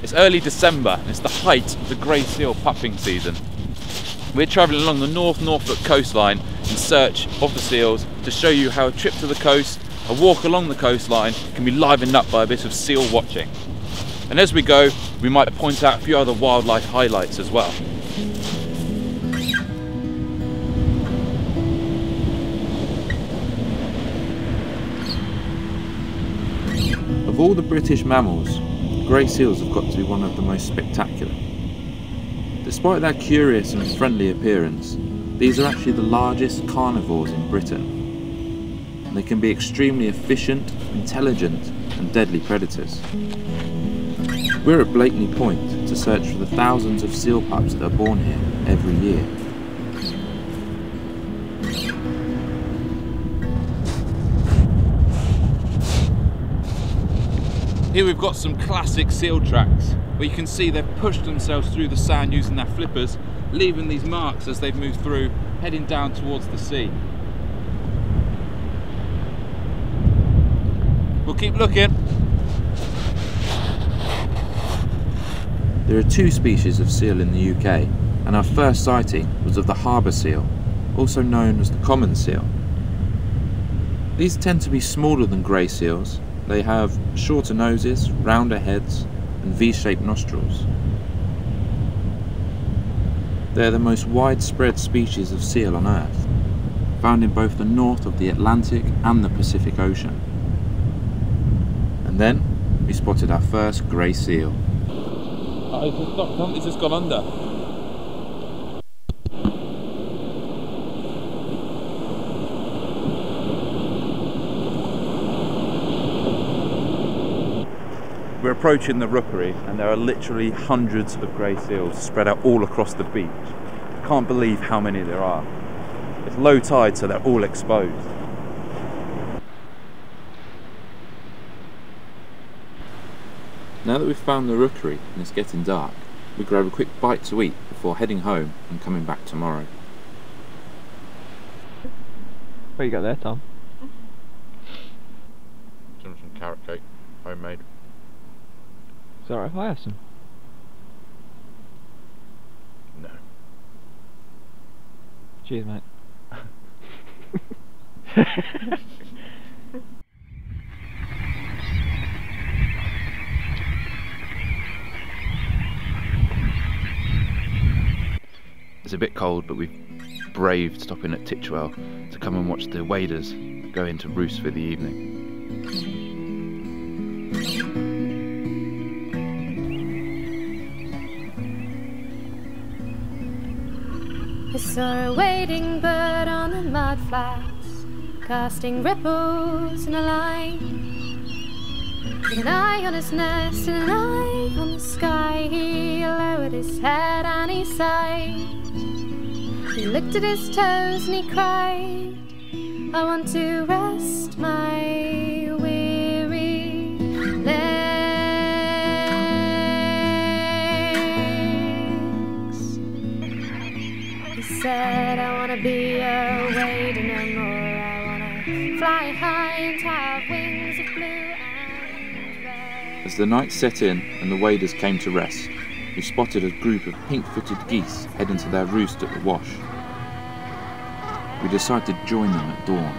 It's early December and it's the height of the grey seal pupping season. We're travelling along the North Norfolk coastline in search of the seals to show you how a trip to the coast, a walk along the coastline can be livened up by a bit of seal watching. And as we go, we might point out a few other wildlife highlights as well. Of all the British mammals, grey seals have got to be one of the most spectacular. Despite their curious and friendly appearance, these are actually the largest carnivores in Britain. And they can be extremely efficient, intelligent and deadly predators. We're at Blakeney Point to search for the thousands of seal pups that are born here every year. Here we've got some classic seal tracks where you can see they've pushed themselves through the sand using their flippers, leaving these marks as they've moved through, heading down towards the sea. We'll keep looking. There are two species of seal in the UK, and our first sighting was of the harbour seal, also known as the common seal. These tend to be smaller than grey seals. They have shorter noses, rounder heads and V-shaped nostrils. They are the most widespread species of seal on Earth, found in both the north of the Atlantic and the Pacific Ocean. And then we spotted our first grey seal. It's just gone under. We're approaching the rookery and there are literally hundreds of grey seals spread out all across the beach. I can't believe how many there are. It's low tide, so they're all exposed. Now that we've found the rookery and it's getting dark, we grab a quick bite to eat before heading home and coming back tomorrow. What you got there, Tom? Some carrot cake, homemade. Is that alright if I have some? No. Cheers, mate. It's a bit cold, but we've braved stopping at Titchwell to come and watch the waders go into roost for the evening. I saw a wading bird on the mud flats, casting ripples in a line. With an eye on his nest and an eye on the sky, he lowered his head and he sighed. He looked at his toes and he cried, I want to rest my weary legs. He said, I want to be a wader no more. I want to fly high and have wings of blue and red. As the night set in and the waders came to rest, we spotted a group of pink-footed geese heading to their roost at the wash. We decided to join them at dawn.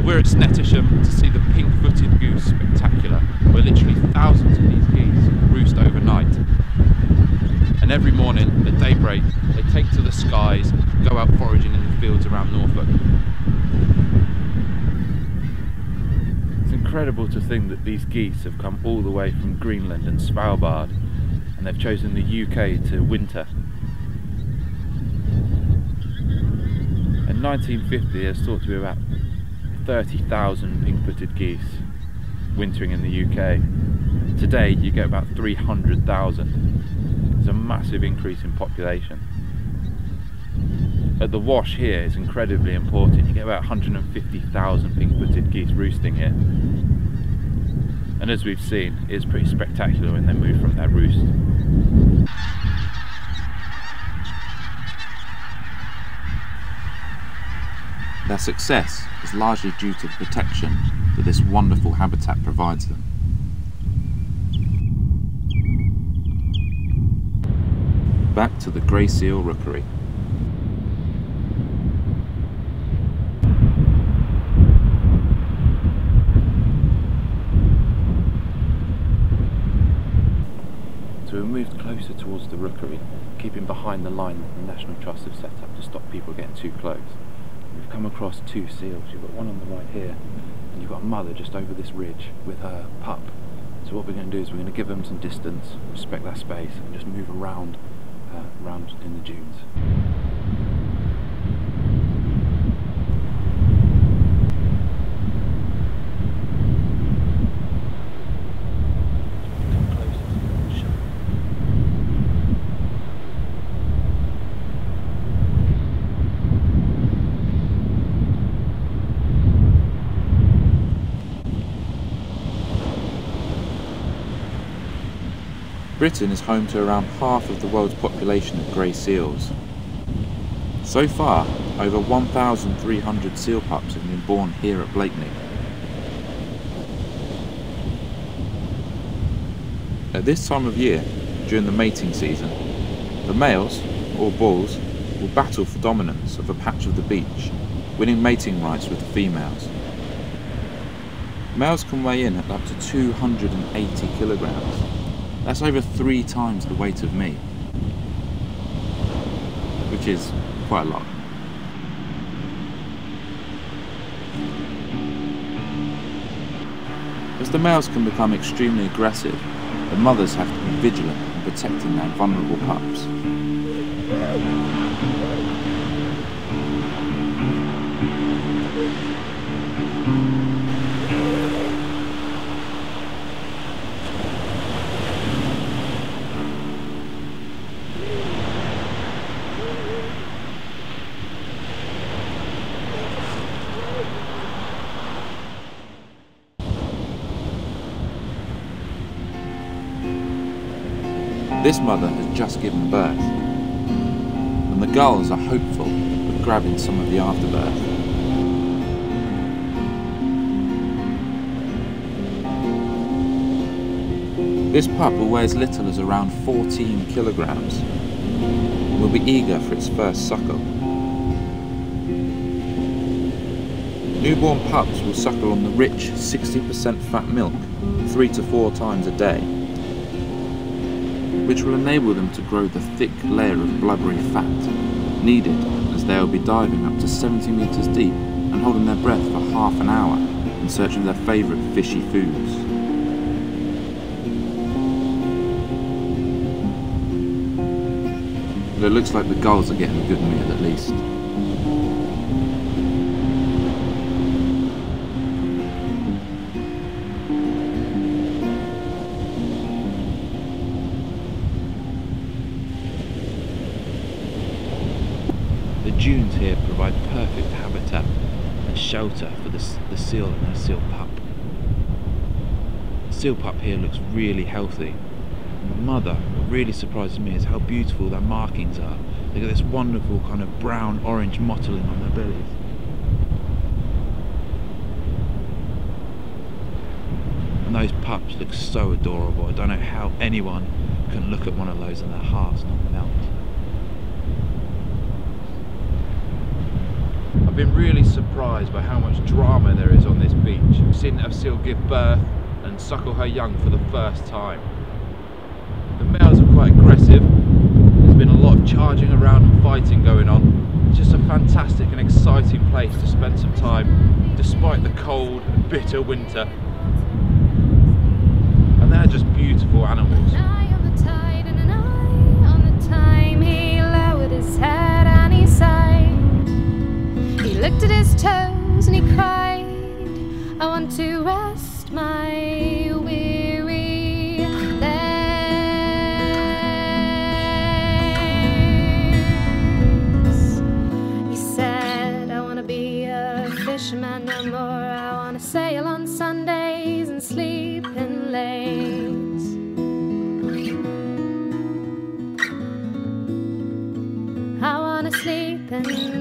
We're at Snettisham to see the pink-footed goose spectacular, where literally thousands of these geese roost overnight. And every morning at daybreak they take to the skies, go out foraging in the fields around Norfolk. It's incredible to think that these geese have come all the way from Greenland and Svalbard, and they've chosen the UK to winter. In 1950 there's thought to be about 30,000 pink-footed geese wintering in the UK. Today you get about 300,000. There's a massive increase in population. at the wash here is incredibly important. You get about 150,000 pink-footed geese roosting here. And as we've seen, it's pretty spectacular when they move from their roost. Their success is largely due to the protection that this wonderful habitat provides them. Back to the grey seal rookery. So we moved closer towards the rookery, keeping behind the line that the National Trust have set up to stop people getting too close. We've come across two seals. You've got one on the right here, and you've got a mother just over this ridge with her pup. So what we're going to do is we're going to give them some distance, respect their space, and just move around in the dunes. Britain is home to around half of the world's population of grey seals. So far, over 1,300 seal pups have been born here at Blakeney. At this time of year, during the mating season, the males, or bulls, will battle for dominance of a patch of the beach, winning mating rights with the females. Males can weigh in at up to 280 kilograms. That's over 3 times the weight of me, which is quite a lot. As the males can become extremely aggressive, the mothers have to be vigilant in protecting their vulnerable pups. This mother has just given birth, and the gulls are hopeful of grabbing some of the afterbirth. This pup will weigh as little as around 14 kilograms and will be eager for its first suckle. Newborn pups will suckle on the rich 60% fat milk 3 to 4 times a day, which will enable them to grow the thick layer of blubbery fat needed as they will be diving up to 70 metres deep and holding their breath for half an hour in search of their favourite fishy foods. But it looks like the gulls are getting a good meal at least. The dunes here provide perfect habitat and shelter for the seal and her seal pup. The seal pup here looks really healthy. And the mother, what really surprises me is how beautiful their markings are. They've got this wonderful kind of brown-orange mottling on their bellies. And those pups look so adorable. I don't know how anyone can look at one of those and their hearts not melt. I've been really surprised by how much drama there is on this beach. I've seen a seal give birth and suckle her young for the first time. The males are quite aggressive. There's been a lot of charging around and fighting going on. It's just a fantastic and exciting place to spend some time despite the cold and bitter winter. And they're just beautiful animals. An eye on the tide and an eye on the time. He lowered his head and he sighed. He looked at his toes and he cried, I want to rest my weary legs. again.